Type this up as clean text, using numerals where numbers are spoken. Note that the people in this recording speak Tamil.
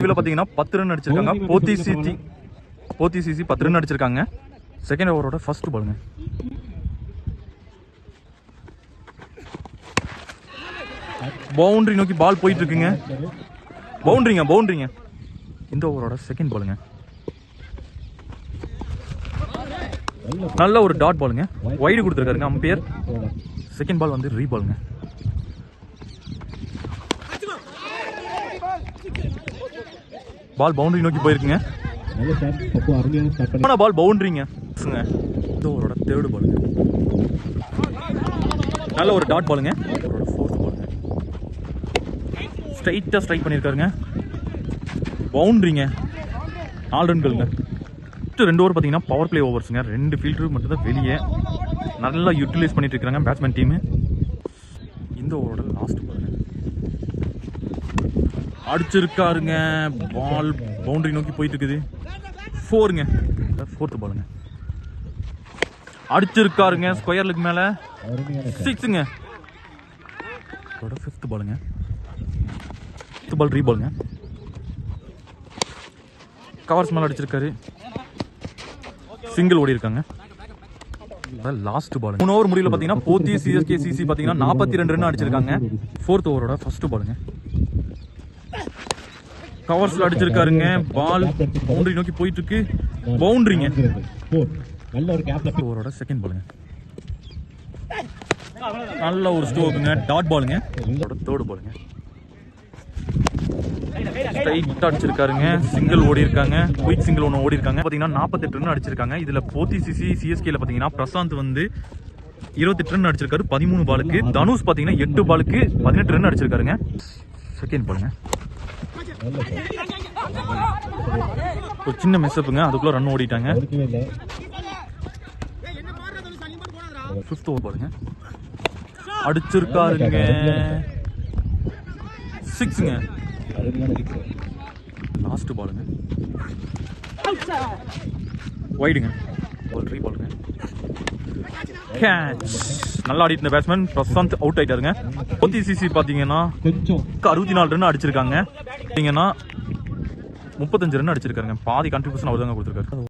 இதுல பாத்தீங்கன்னா 10 ரன் அடிச்சிருக்காங்க. போத்தி சிசி 10 ரன் அடிச்சிருக்காங்க. செகண்ட் ஓவரோட ஃபர்ஸ்ட் பாலுங்க. பவுண்டரி நோக்கி பால் போயிட்டு இருக்குங்க. பவுண்டரிங்க. இந்த ஓவரோட செகண்ட் பாலுங்க. நல்ல ஒரு டாட் பாலுங்க. வைடு கொடுத்துருக்காருங்க அம்பையர். செகண்ட் பால் வந்து ரீபாலுங்க. பால் பவுண்டரி நோக்கி போயிருக்குங்க. பால் பவுண்டரிங்க. இந்த ஓவரோட தேர்ட் பாலுங்க. நல்ல ஒரு டாட் பாலுங்க. ஃபோர்த் பாலுங்க. ஸ்ட்ரைட்டா ஸ்ட்ரைக் பண்ணிருக்காருங்க. பவுண்டரிங்க. 4 ரன்களுங்க. 2 ஓவர் பார்த்தீங்கன்னா பவர் பிளே ஓவர்ஸுங்க. 2 ஃபீல்டர் மட்டும் தான் வெளியே நல்லா யூட்டிலைஸ் பண்ணிட்டு இருக்காங்க பேட்ஸ்மேன் டீம். இந்த ஓவரோட லாஸ்ட் பாலுங்க. அடிச்சிருக்காருங்க. பால் பவுண்டரி நோக்கி போயிட்டு இருக்குது. 4ங்க. ஃபோர்த் பாலுங்க. அடிச்சிருக்காருங்க ஸ்கொயர்லுக்கு மேல. 6ங்க. ஃபிஃப்த் பாலுங்க. ஃபிஃப்த் பால் ரீபாலுங்க. கவர்ஸ் மேல அடிச்சிருக்காரு. சிங்கிள் ஓடி இருக்காங்க. லாஸ்ட் பால் 3 ஓவர் முடியல பாத்தீங்கன்னா போத்தி சிஎஸ்கே சிசி பாத்தீங்கன்னா 42 ரன் அடிச்சிருக்காங்க. ஃபோர்த் ஓவரோட ஃபர்ஸ்ட் பாலுங்க. கவர்ஸ்ல அடிச்சிருக்காருங்க. பால் பவுண்டரி நோக்கி போயிட்டு இருக்கு. பவுண்டரிங்க. ஓவரோட செகண்ட் பாலுங்க. நல்ல ஒரு ஸ்ட்ரோக்குங்க. டாட் பாலுங்க. தேர்ட் பாலுங்க. ஸ்ட்ரைட்டா அடிச்சிருக்காருங்க. சிங்கிள் ஓடி இருக்காங்க. குயிக் சிங்கிள் ஒன்று ஓடி இருக்காங்க. பாத்தீங்கன்னா 48 ரன் அடிச்சிருக்காங்க. இதுல போத்தி சிசி சிஎஸ்கேல பாத்தீங்கன்னா பிரசாந்த் வந்து 28 ரன் அடிச்சிருக்காரு 13 பாலுக்கு. தனுஷ் பாத்தீங்கன்னா 8 பாலுக்கு 18 ரன் அடிச்சிருக்காருங்க. செகண்ட் பாலுங்க. ஒரு சின்ன மெஸ்அப்புங்க. அதுக்குள்ள ரன் ஓடிட்டாங்க. ஃபிஃப்த் ஓவர் பாருங்க. அடிச்சிருக்காருங்க. 6ங்க. லாஸ்ட் பாலுங்க. வைடுங்க. பால் ரீபாலுங்க. கேட்ச். நல்லா ஆடிட்டு இருந்த பேட்ஸ்மேன் பிரசாந்த் அவுட் ஆயிட்டாருங்க. போத்தி சிசி பாத்தீங்கன்னா 64 ரன் அடிச்சிருக்காங்க. 35 ரன் அடிச்சிருக்காருங்க. பாதி கான்ட்ரிபியூஷன் அவர் தாங்க கொடுத்துருக்காரு.